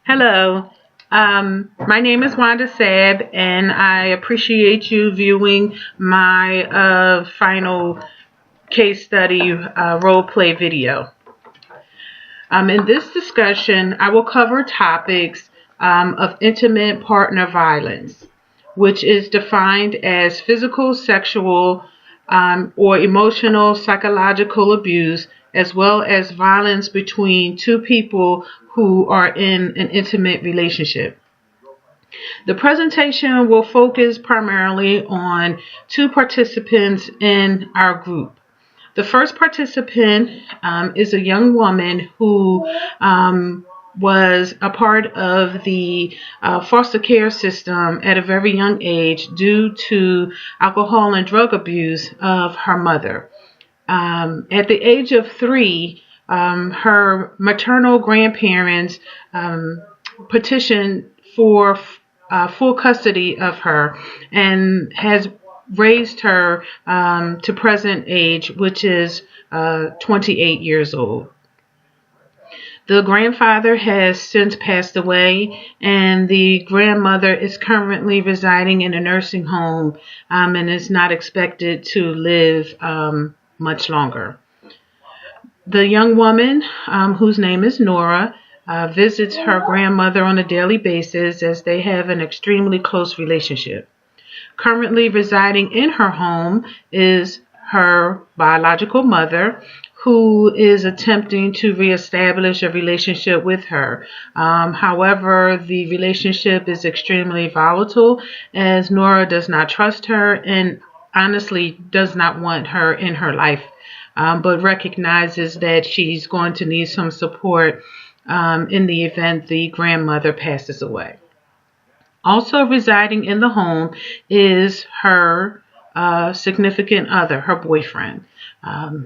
Hello. My name is Wanda Sab, and I appreciate you viewing my final case study role play video. In this discussion, I will cover topics of intimate partner violence, which is defined as physical, sexual, or emotional, psychological abuse, as well as violence between two people who are in an intimate relationship. The presentation will focus primarily on two participants in our group. The first participant is a young woman who was a part of the foster care system at a very young age due to alcohol and drug abuse of her mother. At the age of 3, her maternal grandparents petitioned for full custody of her and has raised her to present age, which is 28 years old. The grandfather has since passed away, and the grandmother is currently residing in a nursing home and is not expected to live much longer. The young woman, whose name is Nora, visits her grandmother on a daily basis as they have an extremely close relationship. Currently residing in her home is her biological mother, who is attempting to reestablish a relationship with her. However, the relationship is extremely volatile as Nora does not trust her and honestly does not want her in her life, but recognizes that she's going to need some support in the event the grandmother passes away. Also residing in the home is her significant other, her boyfriend.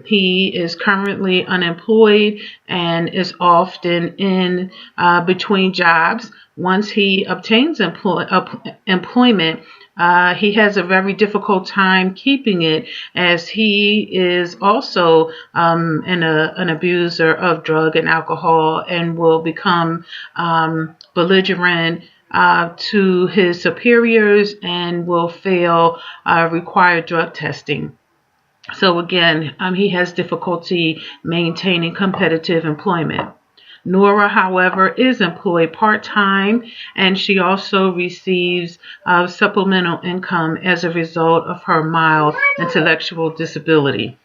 He is currently unemployed and is often in between jobs. Once he obtains employment, he has a very difficult time keeping it as he is also an abuser of drug and alcohol and will become belligerent to his superiors and will fail required drug testing. So again, he has difficulty maintaining competitive employment. Nora, however, is employed part-time and she also receives supplemental income as a result of her mild intellectual disability.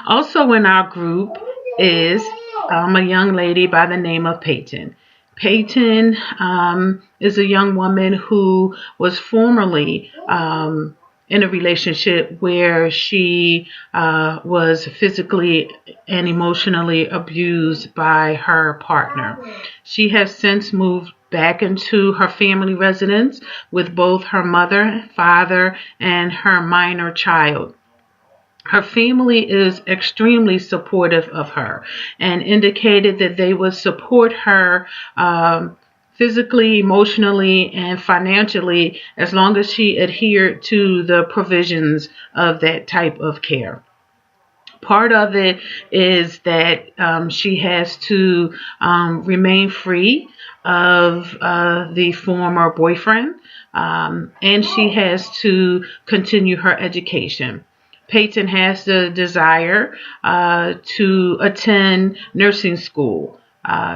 Also in our group is a young lady by the name of Peyton. Peyton is a young woman who was formerly in a relationship where she was physically and emotionally abused by her partner. She has since moved back into her family residence with both her mother, father, and her minor child. Her family is extremely supportive of her and indicated that they would support her physically, emotionally, and financially as long as she adhered to the provisions of that type of care. Part of it is that she has to remain free of the former boyfriend, and she has to continue her education. Peyton has the desire to attend nursing school.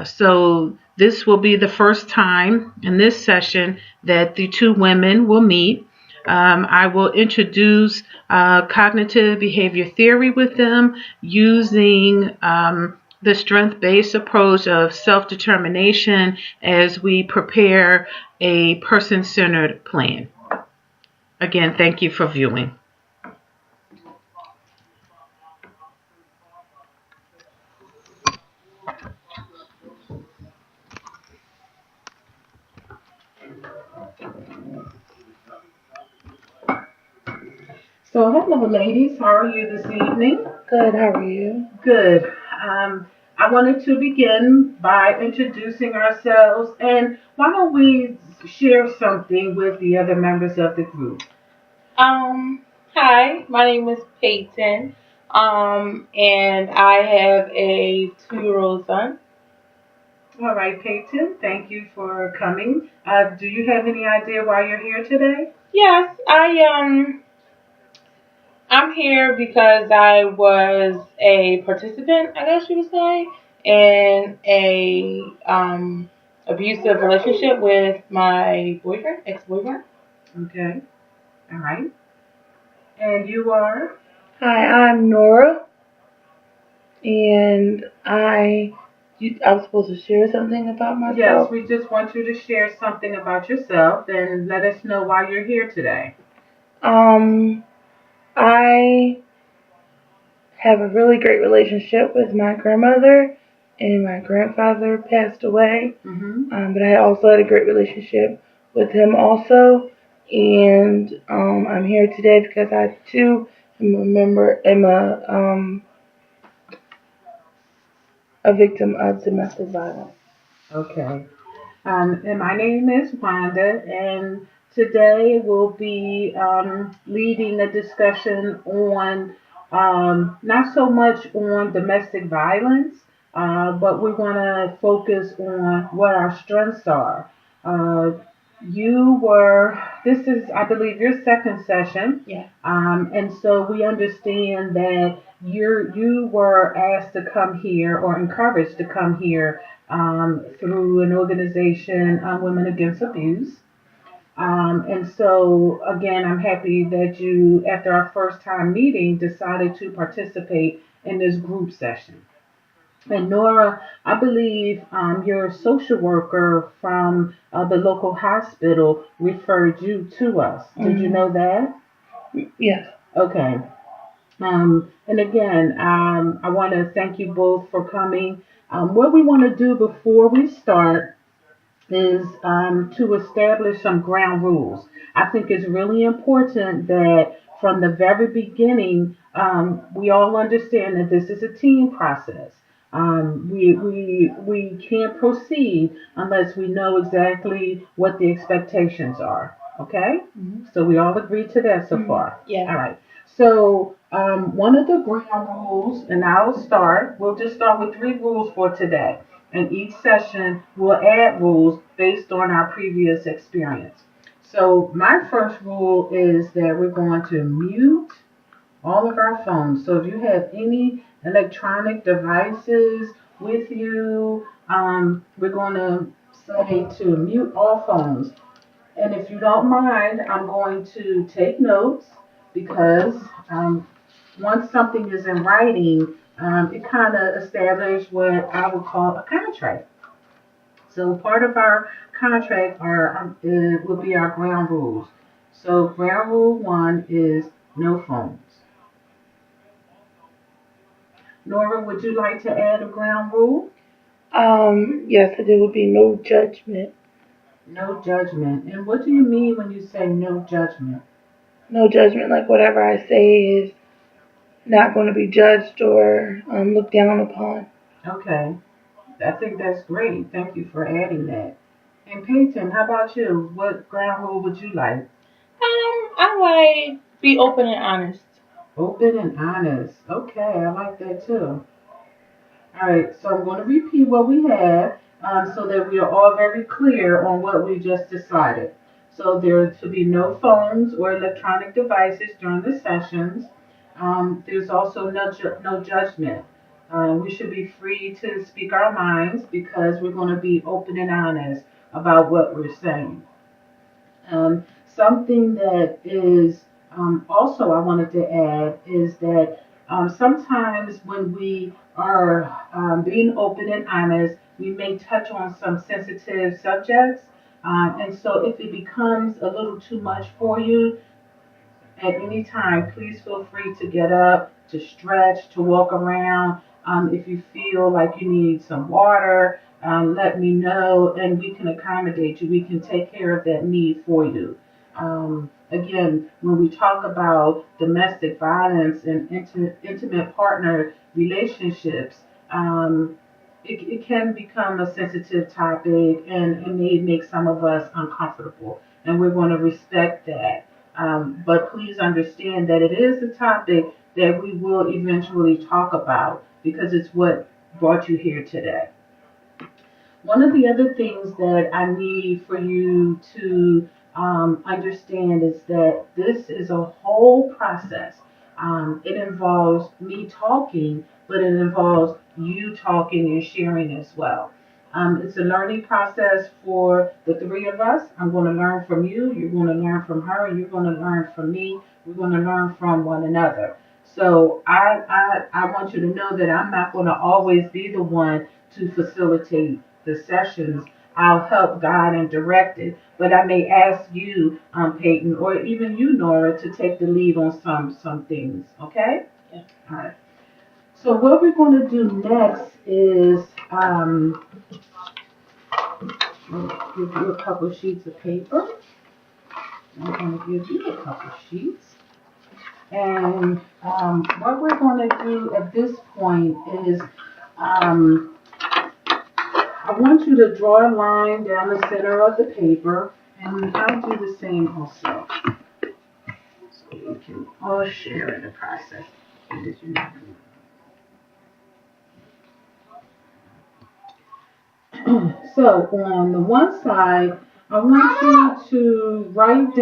So this will be the first time in this session that the two women will meet. I will introduce cognitive behavior theory with them using the strength-based approach of self-determination as we prepare a person-centered plan. Again, thank you for viewing. So, hello, ladies. How are you this evening? Good, how are you? Good. I wanted to begin by introducing ourselves, and why don't we share something with the other members of the group? Hi, my name is Peyton. And I have a 2-year-old son. All right, Peyton, thank you for coming. Do you have any idea why you're here today? Yes, I'm here because I was a participant, I guess you would say, in a abusive relationship with my boyfriend, ex-boyfriend. Okay, all right. And you are? Hi, I'm Nora, and I was supposed to share something about Yes, myself. we just want you to share something about yourself and let us know why you're here today. Um, I have a really great relationship with my grandmother, and my grandfather passed away. But I also had a great relationship with him also. And I'm here today because I too am a victim of domestic violence. Okay. And my name is Wanda, and today we'll be leading a discussion on not so much on domestic violence, but we want to focus on what our strengths are. Uh, this is, I believe, your second session. Yeah. And so we understand that you were asked to come here or encouraged to come here through an organization, Women Against Abuse. And so, again, I'm happy that you, after our first time meeting, decided to participate in this group session. And Nora, I believe your social worker from the local hospital referred you to us. Did you know that? Yes. Okay. And again, I want to thank you both for coming. What we want to do before we start is to establish some ground rules. I think it's really important that from the very beginning, we all understand that this is a team process. We can't proceed unless we know exactly what the expectations are. Okay? So we all agree to that so far. Yeah. All right. So one of the ground rules, and I'll start. We'll just start with 3 rules for today. And each session will add rules based on our previous experience. So my first rule is that we're going to mute all of our phones. So if you have any electronic devices with you, we're going to say to mute all phones. And if you don't mind, I'm going to take notes because once something is in writing, it kind of establishes what I would call a contract. So part of our contract will be our ground rules. So ground rule 1 is no phones. Nora, would you like to add a ground rule? Yes, there would be no judgment. No judgment. And what do you mean when you say no judgment? No judgment, like whatever I say is not going to be judged or looked down upon. Okay. I think that's great. Thank you for adding that. And Peyton, how about you? What ground rule would you like? I like be open and honest. Open and honest. Okay, I like that too. All right, so I'm going to repeat what we have so that we are all very clear on what we just decided. So there to be no phones or electronic devices during the sessions. There's also no judgment. We should be free to speak our minds because we're going to be open and honest about what we're saying. Something that is also I wanted to add is that sometimes when we are being open and honest, we may touch on some sensitive subjects. And so if it becomes a little too much for you, at any time, please feel free to get up, to stretch, to walk around. If you feel like you need some water, let me know and we can accommodate you. We can take care of that need for you. Again, when we talk about domestic violence and intimate partner relationships, it can become a sensitive topic and it may make some of us uncomfortable. And we're going to respect that. But please understand that it is a topic that we will eventually talk about because it's what brought you here today. One of the other things that I need for you to understand is that this is a whole process. It involves me talking, but it involves you talking and sharing as well. It's a learning process for the three of us. I'm going to learn from you, you're going to learn from her, and you're going to learn from me. We're going to learn from one another. So I want you to know that I'm not going to always be the one to facilitate the sessions. I'll help guide and direct it, but I may ask you, Peyton, or even you, Nora, to take the lead on some things. Okay? Yeah. All right. So what we're going to do next is I'll give you a couple sheets of paper. I'm going to give you a couple sheets. And what we're going to do at this point is I want you to draw a line down the center of the paper, and I'll do the same also. So we can all share in the process. So on the one side, I want you to write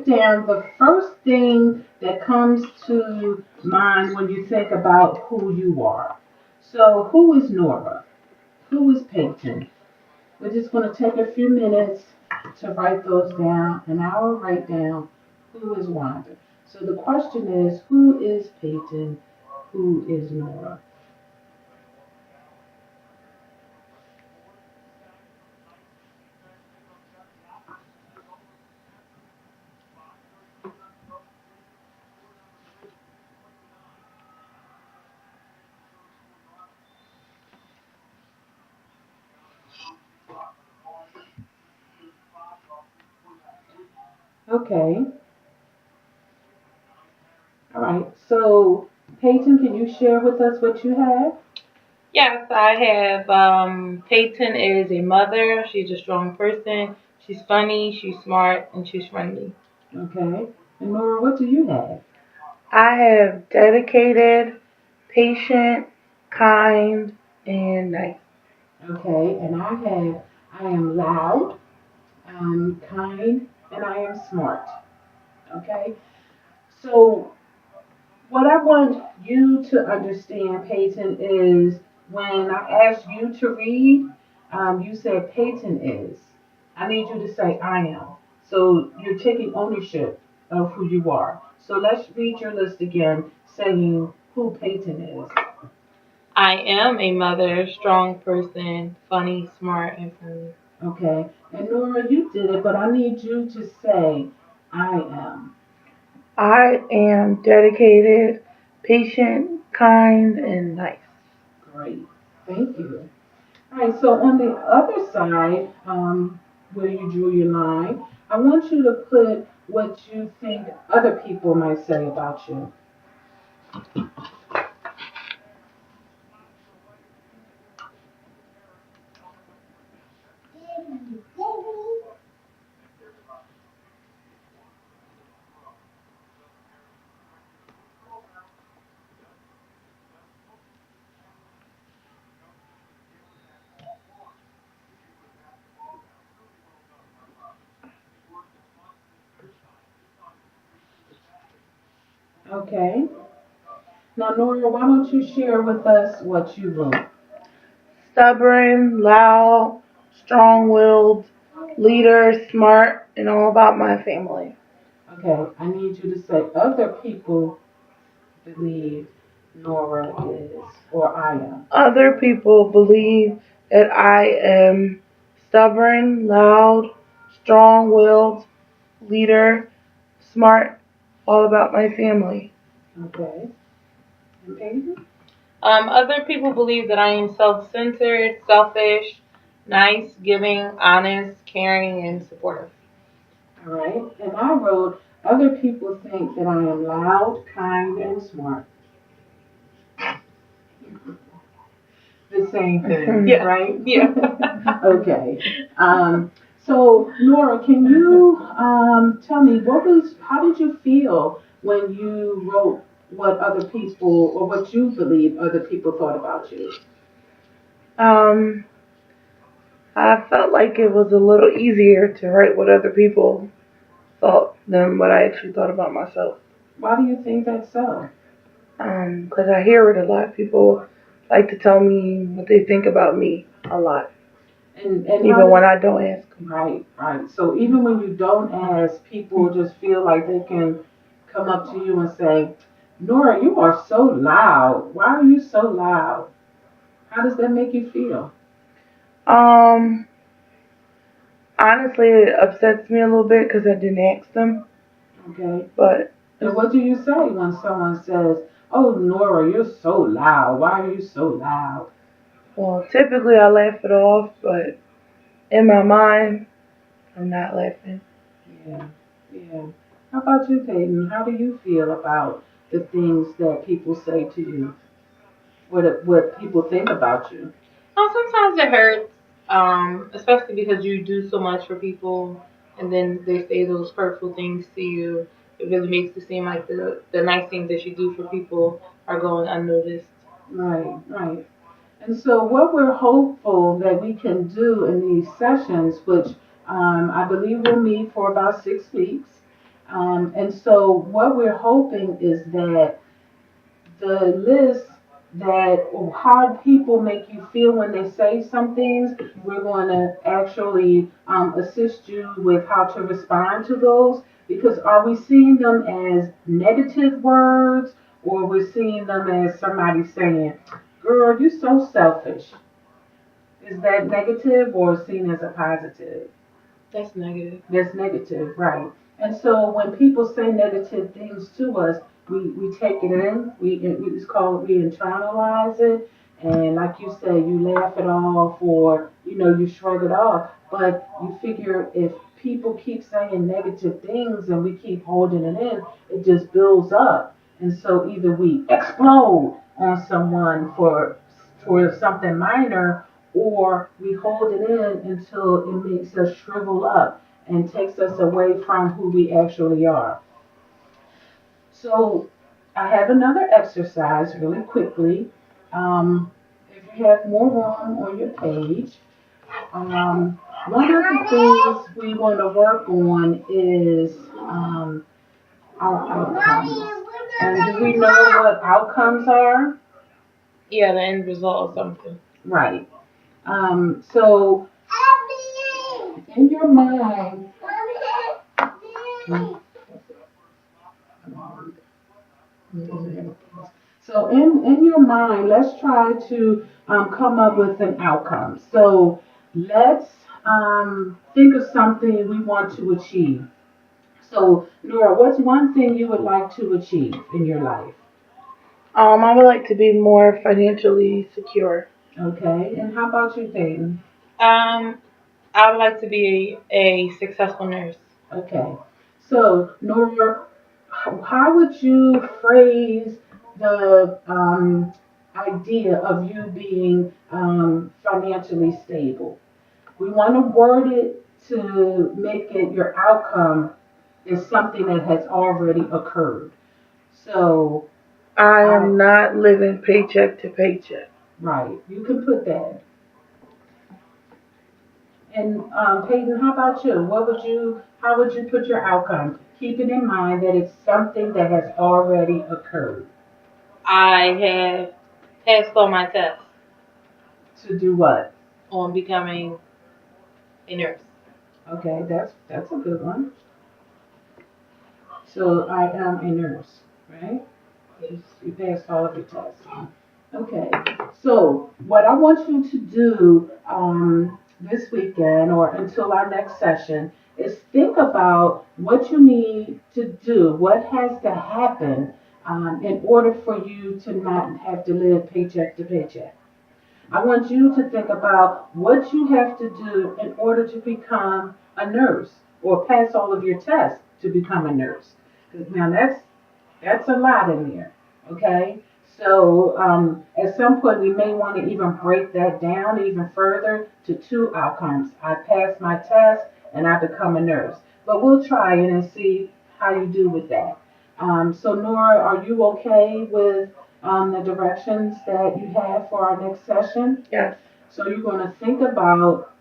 down the first thing that comes to mind when you think about who you are. So who is Nora? Who is Peyton? We're just going to take a few minutes to write those down, and I will write down who is Wanda. So the question is, who is Peyton? Who is Nora? Okay. All right. So, Peyton, can you share with us what you have? Yes, I have. Peyton is a mother. She's a strong person. She's funny. She's smart, and she's friendly. Okay. And Nora, what do you have? I have dedicated, patient, kind, and nice. Okay. And I am loud, I'm kind, and I am smart. Okay. So, what I want you to understand, Peyton, is when I asked you to read, you said Peyton is. I need you to say I am. So you're taking ownership of who you are. So let's read your list again, saying who Peyton is. I am a mother, strong person, funny, smart, and friendly. Okay. And Nora, you did it, but I need you to say I am. I am dedicated, patient, kind, and nice. Great. Thank you. All right, so on the other side, where you drew your line, I want you to put what you think other people might say about you. Okay. Now, Nora, why don't you share with us what you wrote? Stubborn, loud, strong willed, leader, smart, and all about my family. Okay, I need you to say other people believe Nora is, or I am. Other people believe that I am stubborn, loud, strong willed, leader, smart, all about my family. Okay. And Peyton? Other people believe that I am self centered, selfish, nice, giving, honest, caring, and supportive. All right. And I wrote, other people think that I am loud, kind, and smart. The same thing, Yeah. right? Yeah. Okay. So Nora, can you tell me how did you feel when you wrote what other people or what you believe other people thought about you? Um, I felt like it was a little easier to write what other people thought than what I actually thought about myself. Why do you think that's so? 'Cause I hear it a lot. People like to tell me what they think about me a lot, And even when I don't ask them. right, right. So even when you don't ask, people just feel like they can come up to you and say, Nora, you are so loud. Why are you so loud? How does that make you feel? Um, Honestly, it upsets me a little bit because I didn't ask them. Okay. But And what do you say when someone says, oh, Nora, you're so loud. Why are you so loud? well, typically I laugh it off, but in my mind, I'm not laughing. Yeah, yeah. How about you, Peyton? How do you feel about the things that people say to you? What people think about you? Sometimes it hurts, especially because you do so much for people, and then they say those hurtful things to you. It really makes it seem like the nice things that you do for people are going unnoticed. Right, right. And so, what we're hopeful that we can do in these sessions, which I believe will meet for about 6 weeks, and so what we're hoping is that the list that how people make you feel when they say some things, we're going to actually assist you with how to respond to those. Because are we seeing them as negative words, or we're seeing them as somebody saying, "Girl, you're so selfish"? Is that negative or seen as a positive? That's negative. That's negative, right? And so when people say negative things to us, we take it in. We just call it, we internalize it, and like you say, you laugh it off, or you shrug it off. But you figure if people keep saying negative things and we keep holding it in, it just builds up. And so either we explode on someone for something minor, or we hold it in until it makes us shrivel up and takes us away from who we actually are. So I have another exercise really quickly. If you have more room on your page, one of the things we want to work on is our outcomes. And do we know what outcomes are? Yeah, the end result of something. Right. So in your mind, so in your mind, let's try to come up with an outcome. So let's think of something we want to achieve. So Nora, what's one thing you would like to achieve in your life? I would like to be more financially secure. Okay, and how about you, Peyton? Um, I would like to be a successful nurse. Okay, so Nora, how would you phrase the idea of you being financially stable? We want to word it to make it your outcome is something that has already occurred. So, I I, am not living paycheck to paycheck. right, you can put that. And Peyton, how about you? How would you put your outcome? Keeping in mind that it's something that has already occurred. I have passed all my tests To do what? on becoming a nurse. Okay, that's a good one. So I am a nurse, right? You passed all of your tests. Okay. So what I want you to do this weekend or until our next session is think about what you need to do, what has to happen in order for you to not have to live paycheck to paycheck. I want you to think about what you have to do in order to become a nurse or pass all of your tests to become a nurse. Now that's a lot in there, okay? So at some point we may want to even break that down even further to two outcomes. I pass my test and I become a nurse. But we'll try it and see how you do with that. So Nora, are you okay with the directions that you have for our next session? Yes. So you're going to think about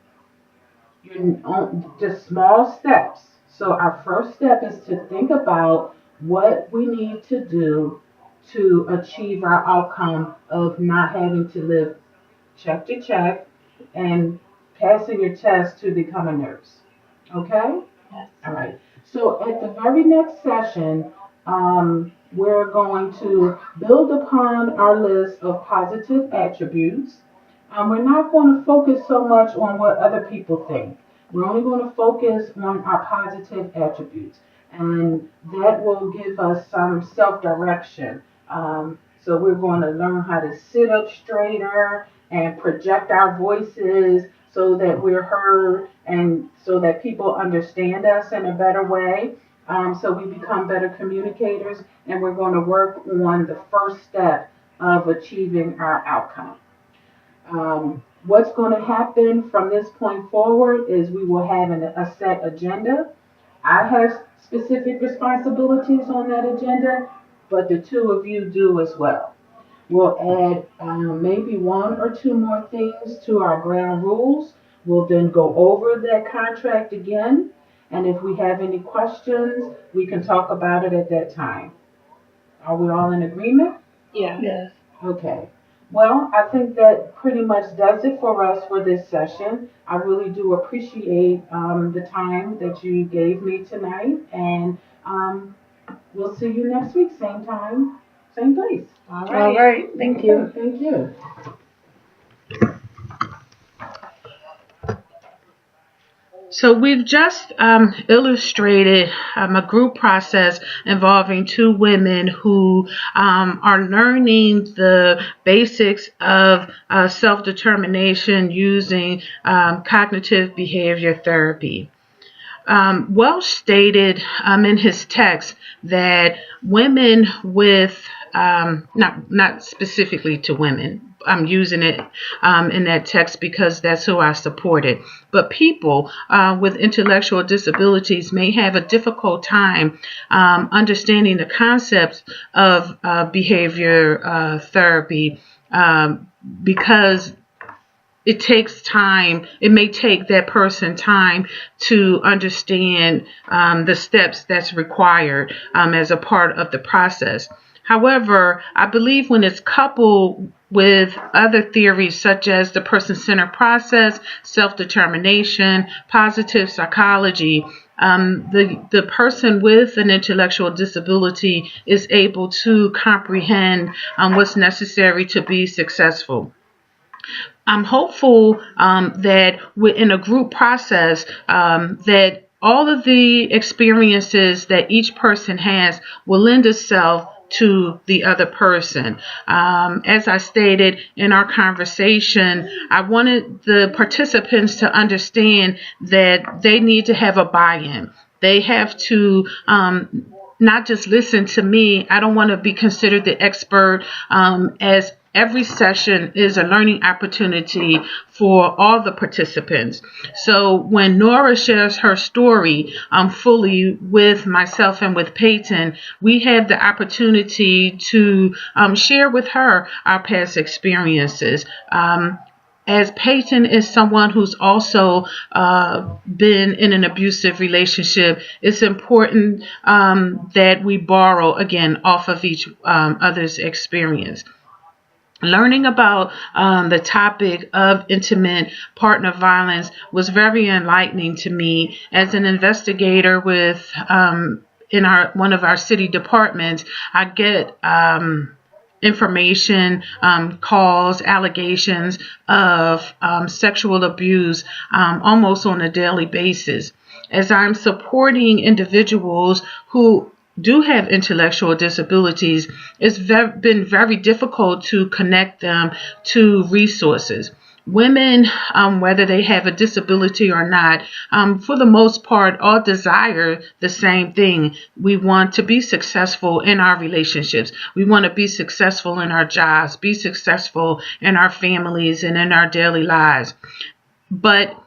just small steps. So our first step is to think about what we need to do to achieve our outcome of not having to live check to check and passing your test to become a nurse. Okay? Yes. All right. So at the very next session, we're going to build upon our list of positive attributes. We're not going to focus so much on what other people think. We're only going to focus on our positive attributes, and that will give us some self-direction. So we're going to learn how to sit up straighter and project our voices so that we're heard and so that people understand us in a better way. So we become better communicators, and we're going to work on the first step of achieving our outcome. What's going to happen from this point forward is we will have a set agenda. I have specific responsibilities on that agenda, but the two of you do as well. We'll add maybe one or two more things to our ground rules. We'll then go over that contract again. And if we have any questions, we can talk about it at that time. Are we all in agreement? Yeah. Yes. Okay. Well, I think that pretty much does it for us for this session. I really do appreciate the time that you gave me tonight. And we'll see you next week, same time, same place. All All right. right. Thank you. Thank you. So we've just illustrated a group process involving two women who are learning the basics of self-determination using cognitive behavior therapy. Welsh stated in his text that women with, not specifically to women, I'm using it in that text because that's who I supported, but people with intellectual disabilities may have a difficult time understanding the concepts of behavior therapy because it takes time. It may take that person time to understand the steps that's required as a part of the process. However, I believe when it's coupled with other theories such as the person-centered process, self-determination, positive psychology, the person with an intellectual disability is able to comprehend what's necessary to be successful. I'm hopeful that we're in a group process that all of the experiences that each person has will lend itself to the other person. As I stated in our conversation, I wanted the participants to understand that they need to have a buy-in. They have to not just listen to me. I don't want to be considered the expert as every session is a learning opportunity for all the participants. So when Nora shares her story fully with myself and with Peyton, we have the opportunity to share with her our past experiences. As Peyton is someone who's also been in an abusive relationship, it's important that we borrow, again, off of each other's experience. Learning about the topic of intimate partner violence was very enlightening to me as an investigator with in one of our city departments. I get information, calls, allegations of sexual abuse almost on a daily basis. As I'm supporting individuals who do have intellectual disabilities, it's been very difficult to connect them to resources. Women, whether they have a disability or not, for the most part, all desire the same thing. We want to be successful in our relationships. We want to be successful in our jobs, be successful in our families and in our daily lives. But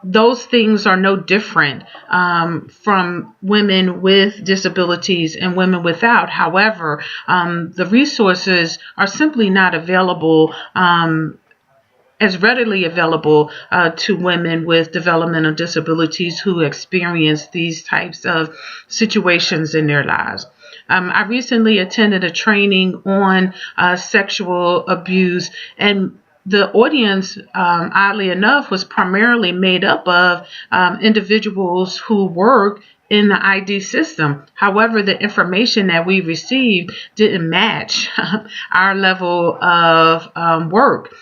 those things are no different from women with disabilities and women without. However, the resources are simply not available as readily available to women with developmental disabilities who experience these types of situations in their lives. I recently attended a training on sexual abuse, and the audience, oddly enough, was primarily made up of individuals who work in the ID system. However, the information that we received didn't match our level of work.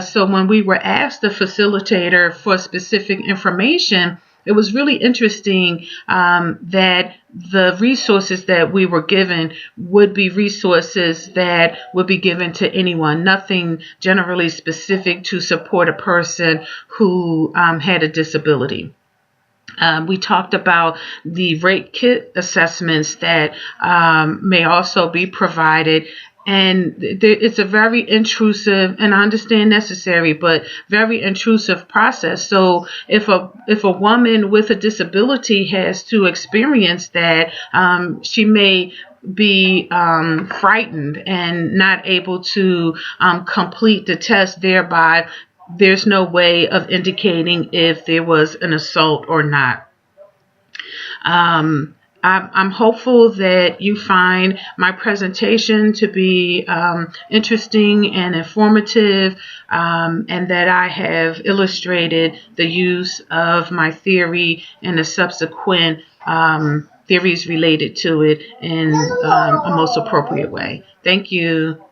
So when we were asked the facilitator for specific information, it was really interesting that the resources that we were given would be resources that would be given to anyone, nothing generally specific to support a person who had a disability. We talked about the rape kit assessments that may also be provided. And it's a very intrusive, and I understand necessary, but very intrusive process. So if a woman with a disability has to experience that, she may be frightened and not able to complete the test. Thereby, there's no way of indicating if there was an assault or not. I'm hopeful that you find my presentation to be interesting and informative, and that I have illustrated the use of my theory and the subsequent theories related to it in a most appropriate way. Thank you.